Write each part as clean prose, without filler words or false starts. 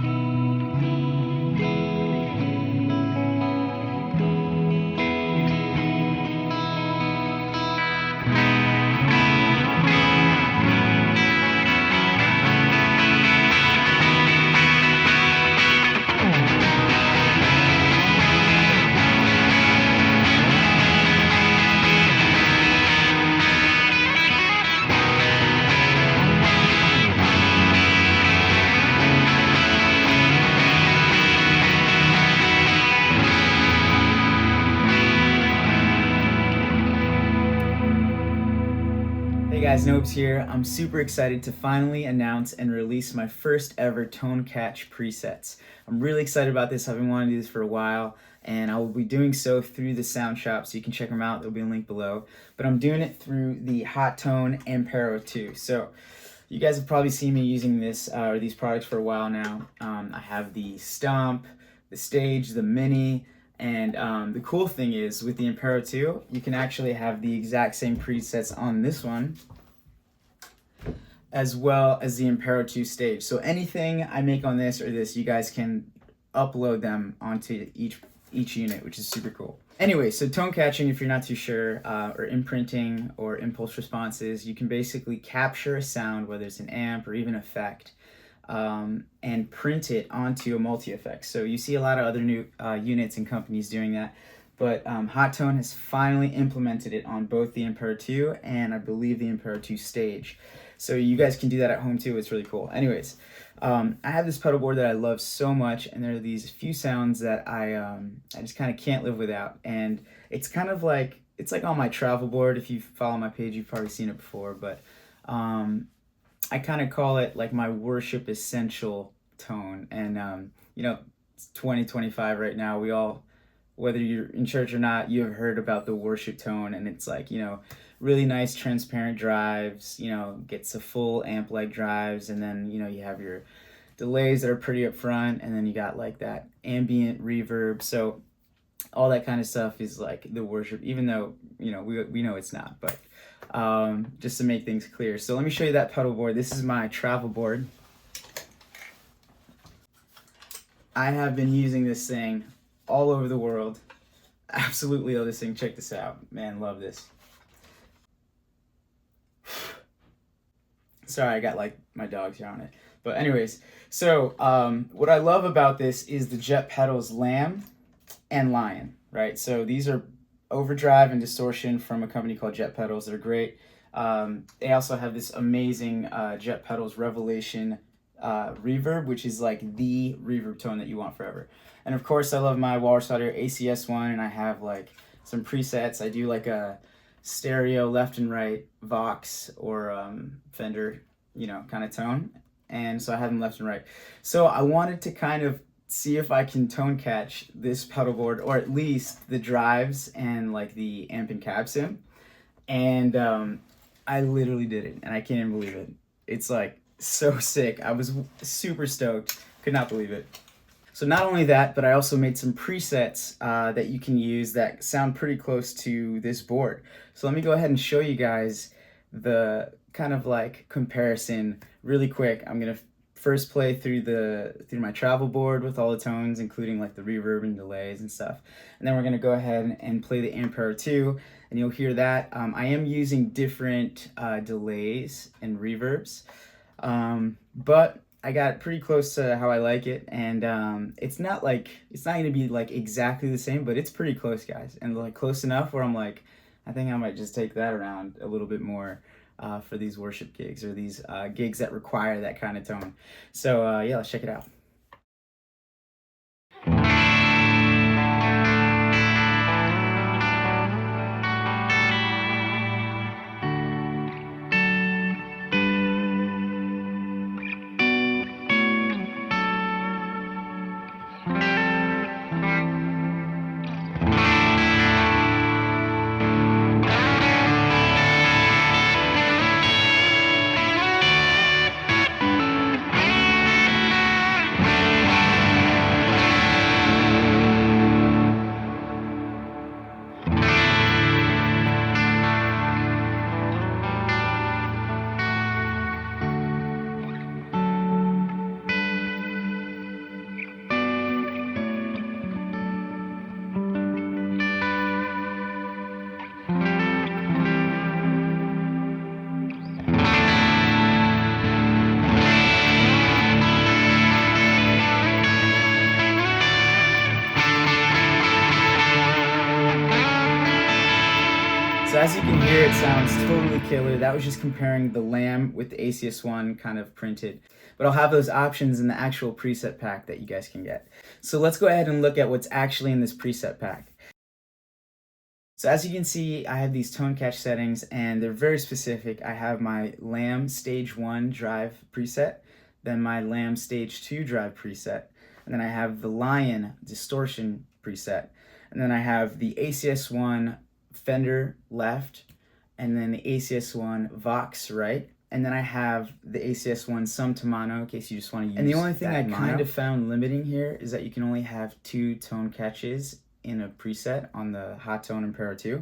Hey guys, Nobes here. I'm super excited to finally announce and release my first ever tone catch presets. I'm really excited about this. I've been wanting to do this for a while, and I will be doing so through the Sound Shop, so you can check them out. There'll be a link below. But I'm doing it through the Hotone Ampero II. So you guys have probably seen me using this or these products for a while now. I have the Stomp, the Stage, the Mini. And the cool thing is, with the Ampero II, you can actually have the exact same presets on this one, as well as the Ampero II Stage. So anything I make on this or this, you guys can upload them onto each unit, which is super cool. Anyway, so tone catching, if you're not too sure, or imprinting or impulse responses, you can basically capture a sound, whether it's an amp or even effect, and print it onto a multi-effect. So you see a lot of other new units and companies doing that, but Hotone has finally implemented it on both the Ampero II and I believe the Ampero II Stage. So you guys can do that at home too. It's really cool. Anyways, I have this pedal board that I love so much, and there are these few sounds that I just kind of can't live without. And it's kind of like, it's like on my travel board. If you follow my page, you've probably seen it before, but I kind of call it like my worship essential tone. And you know, it's 2025 right now. We all, whether you're in church or not, you have heard about the worship tone, and it's like, you know, really nice transparent drives, you know, gets a full amp like drives, and then, you know, you have your delays that are pretty up front, and then you got like that ambient reverb. So all that kind of stuff is like the worship, even though, you know, we know it's not, but just to make things clear. So let me show you that pedal board. This is my travel board. I have been using this thing all over the world. Absolutely love this thing. Check this out. Man, love this. Sorry, I got like my dogs here on it. But anyways, so what I love about this is the jet pedals Lamb and Lion, right? So these are Overdrive and Distortion from a company called Jet Pedals. They're great. They also have this amazing Jet Pedals Revelation reverb, which is like the reverb tone that you want forever. And of course, I love my Walrus Audio ACS1, and I have like some presets. I do like a stereo left and right Vox or Fender, you know, kind of tone. And so I have them left and right. So I wanted to kind of see if I can tone catch this pedal board, or at least the drives and like the amp and cab sim. And I literally did it, and I can't even believe it. It's like so sick. I was super stoked. Could not believe it. So not only that, but I also made some presets that you can use that sound pretty close to this board. So let me go ahead and show you guys the kind of like comparison really quick. I'm gonna first play through my travel board with all the tones, including like the reverb and delays and stuff. And then we're gonna go ahead and play the Ampero II, and you'll hear that. I am using different delays and reverbs, but I got pretty close to how I like it, and it's not gonna be like exactly the same, but it's pretty close, guys, and like close enough where I'm like, I think I might just take that around a little bit more for these worship gigs, or these gigs that require that kind of tone. So yeah, let's check it out. hear it sounds totally killer. That was just comparing the Lamb with the ACS1 kind of printed. But I'll have those options in the actual preset pack that you guys can get. So let's go ahead and look at what's actually in this preset pack. So as you can see, I have these tone catch settings and they're very specific. I have my Lamb Stage 1 drive preset, then my Lamb Stage 2 drive preset, and then I have the Lion Distortion preset, and then I have the ACS1 Fender left, and then the ACS1 Vox right, and then I have the ACS1 Sum to Mono in case you just want to use. And the only thing I kind of found limiting here is that you can only have 2 tone catches in a preset on the Hotone Ampero II.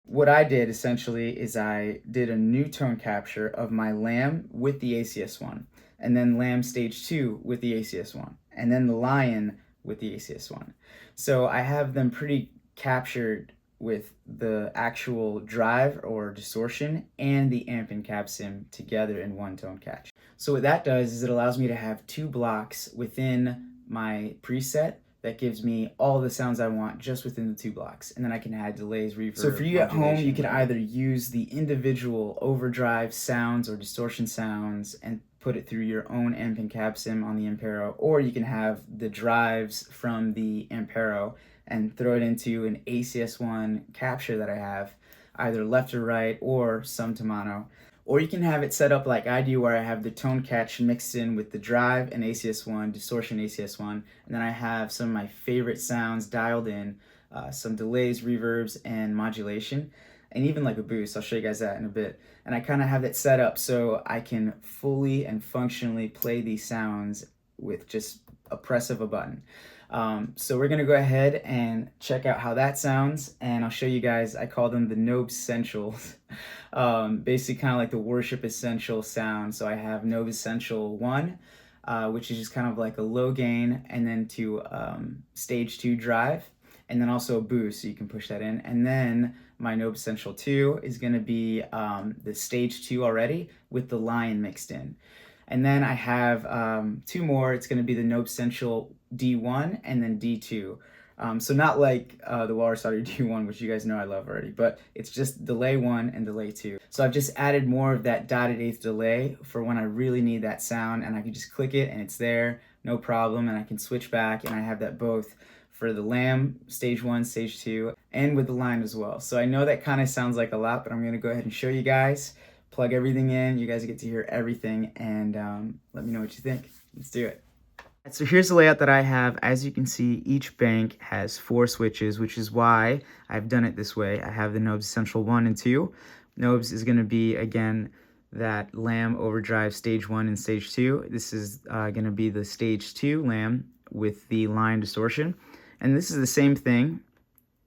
What I did essentially is I did a new tone capture of my Lamb with the ACS1, and then Lamb Stage 2 with the ACS1, and then the Lion with the ACS1. So I have them pretty captured with the actual drive or distortion and the amp and cab sim together in one tone catch. So what that does is it allows me to have 2 blocks within my preset that gives me all the sounds I want just within the 2 blocks. And then I can add delays, reverb. So for you at home, you can either use the individual overdrive sounds or distortion sounds and put it through your own amp and cab sim on the Ampero, or you can have the drives from the Ampero and throw it into an ACS1 capture that I have, either left or right or sum to mono. Or you can have it set up like I do, where I have the tone catch mixed in with the drive and ACS1, distortion ACS1, and then I have some of my favorite sounds dialed in, some delays, reverbs, and modulation, and even like a boost. I'll show you guys that in a bit. And I kind of have it set up so I can fully and functionally play these sounds with just a press of a button. So we're gonna go ahead and check out how that sounds, and I'll show you guys. I call them the Nobessentials. Basically kind of like the worship essential sound. So I have Nobessential 1, which is just kind of like a low gain, and then to Stage 2 drive, and then also a boost, so you can push that in. And then my Nobessential 2 is gonna be the Stage 2 already with the Lion mixed in. And then I have 2 more. It's going to be the Nobessential D1 and then D2. So not like the Walrus Audio D1, which you guys know I love already, but it's just delay 1 and delay 2. So I've just added more of that dotted eighth delay for when I really need that sound, and I can just click it and it's there, no problem, and I can switch back, and I have that both for the Lamb Stage 1, Stage 2, and with the Lion as well. So I know that kind of sounds like a lot, but I'm going to go ahead and show you guys. Plug everything in, you guys get to hear everything, and let me know what you think. Let's do it. So here's the layout that I have. As you can see, each bank has 4 switches, which is why I've done it this way. I have the Nobessential 1 and 2. Nobs is going to be, again, that Lamb Overdrive Stage 1 and Stage 2. This is going to be the Stage 2 Lamb with the Lion Distortion. And this is the same thing,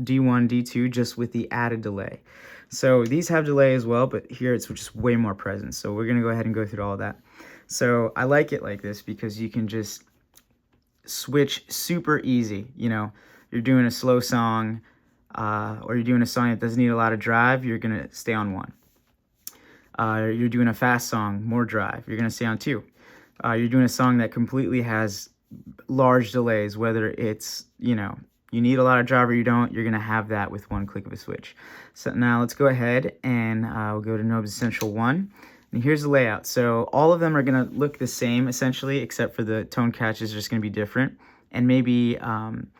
D1, D2, just with the added delay. So these have delay as well, but here it's just way more present. So we're going to go ahead and go through all of that. So I like it like this because you can just switch super easy. You know, you're doing a slow song or you're doing a song that doesn't need a lot of drive, you're going to stay on 1. You're doing a fast song, more drive, you're going to stay on 2. You're doing a song that completely has large delays, whether it's, you know, you need a lot of drive or you don't, you're going to have that with 1 click of a switch. So now let's go ahead and we'll go to Nobessential 1. And here's the layout. So all of them are going to look the same essentially, except for the tone catches are just going to be different. And maybe on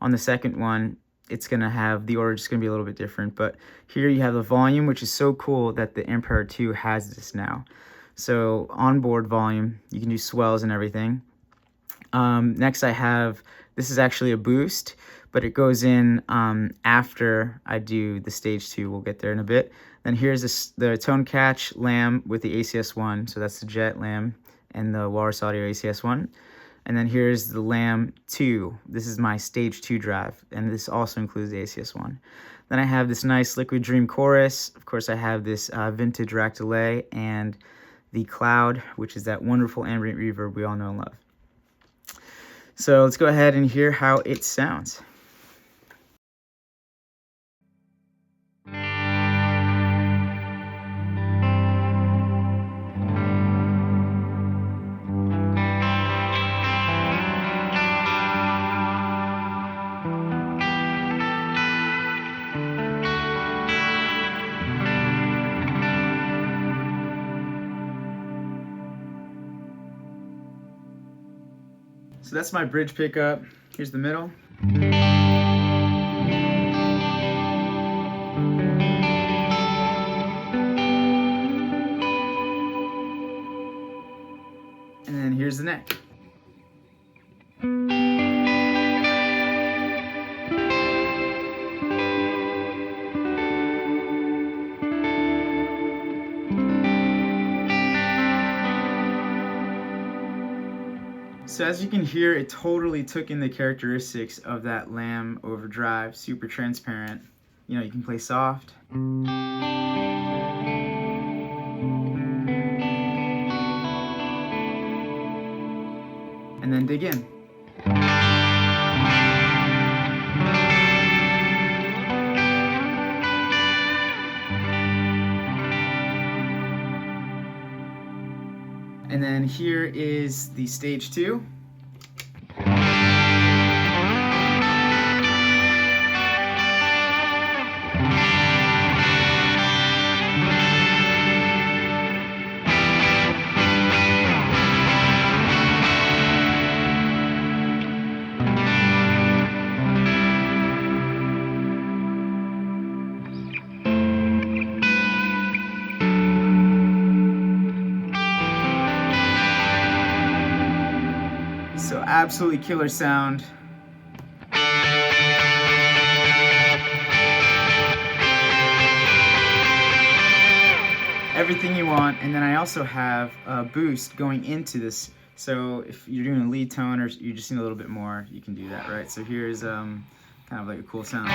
the second one, it's going to have the order just going to be a little bit different. But here you have the volume, which is so cool that the Ampero II has this now. So onboard volume, you can do swells and everything. Next I have, this is actually a boost, but it goes in after I do the Stage 2. We'll get there in a bit. Then here's the tone catch Lamb with the ACS1. So that's the Jet Lamb and the Walrus Audio ACS1. And then here's the Lamb 2. This is my Stage 2 drive, and this also includes the ACS1. Then I have this nice Liquid Dream chorus. Of course, I have this vintage rack delay and the Cloud, which is that wonderful ambient reverb we all know and love. So let's go ahead and hear how it sounds. So that's my bridge pickup. Here's the middle. And then here's the neck. So as you can hear, it totally took in the characteristics of that Lamb Overdrive, super transparent. You know, you can play soft. And then dig in. And then here is the stage 2. So absolutely killer sound. Everything you want, and then I also have a boost going into this. So if you're doing a lead tone or you just need a little bit more, you can do that, right? So here's kind of like a cool sound.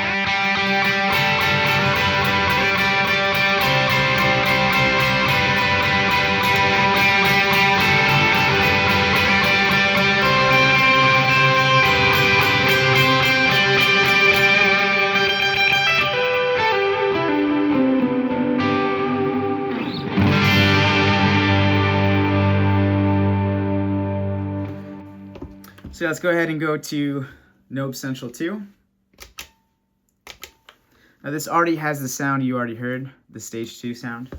So let's go ahead and go to Nobessential 2. Now this already has the sound you already heard, the stage 2 sound.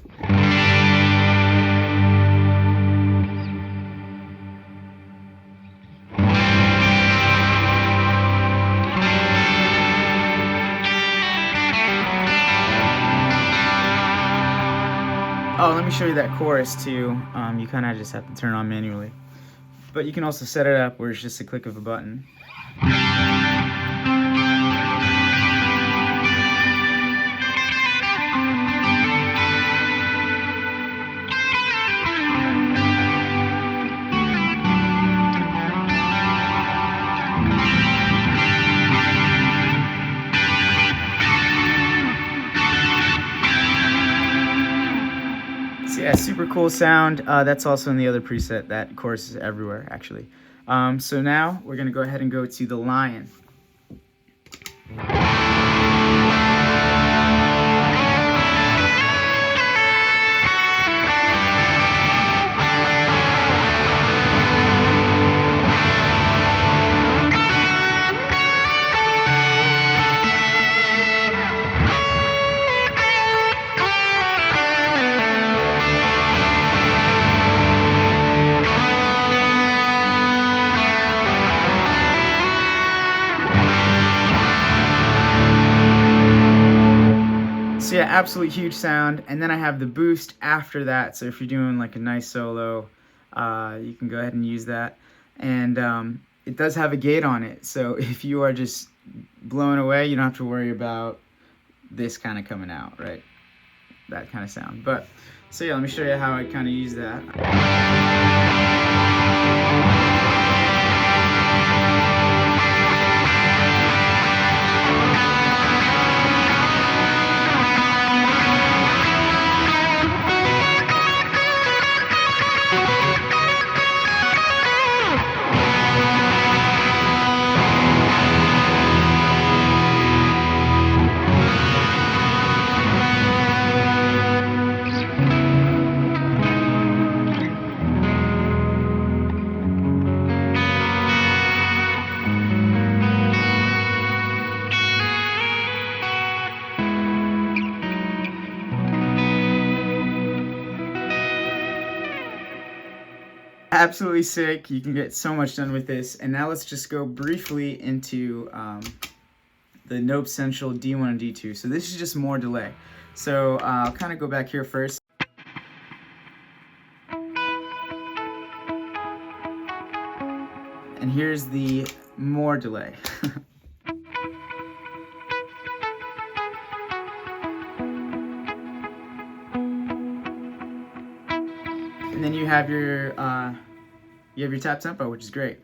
Oh, let me show you that chorus too. You kind of just have to turn it on manually. But you can also set it up where it's just a click of a button. Yeah, super cool sound. That's also in the other preset. That chorus is everywhere, actually. So now we're gonna go ahead and go to the Lion. So yeah, absolutely huge sound. And then I have the boost after that. So if you're doing like a nice solo, you can go ahead and use that. And it does have a gate on it. So if you are just blown away, you don't have to worry about this kind of coming out, right? That kind of sound. But so yeah, let me show you how I kind of use that. Absolutely sick. You can get so much done with this. And now let's just go briefly into the Nobessential D1 and D2. So this is just more delay. So I'll kind of go back here first. And here's the more delay. And then you have your tap tempo, which is great.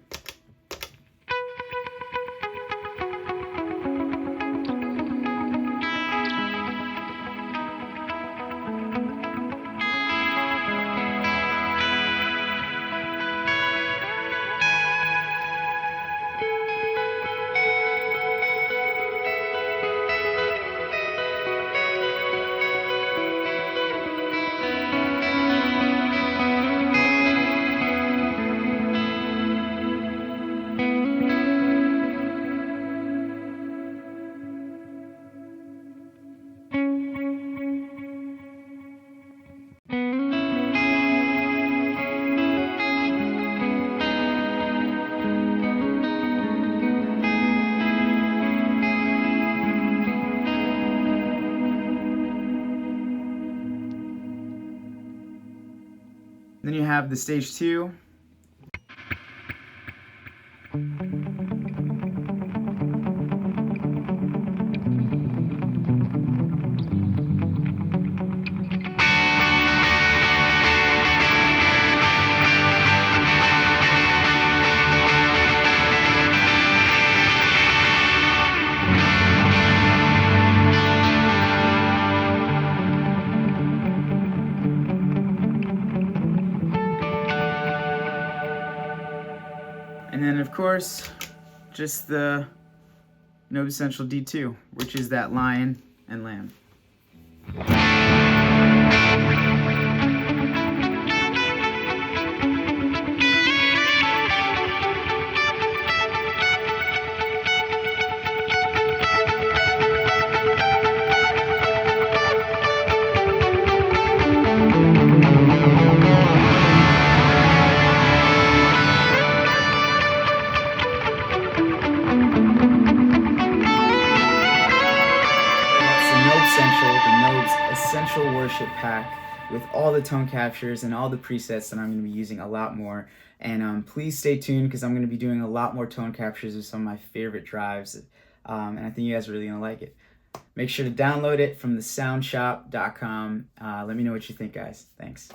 Then you have the stage 2. And then, of course, just the Nobessential D2, which is that lion and lamb. Essential worship pack with all the tone captures and all the presets that I'm going to be using a lot more. And please stay tuned because I'm going to be doing a lot more tone captures with some of my favorite drives. And I think you guys are really going to like it. Make sure to download it from thesoundshop.com. Let me know what you think, guys. Thanks.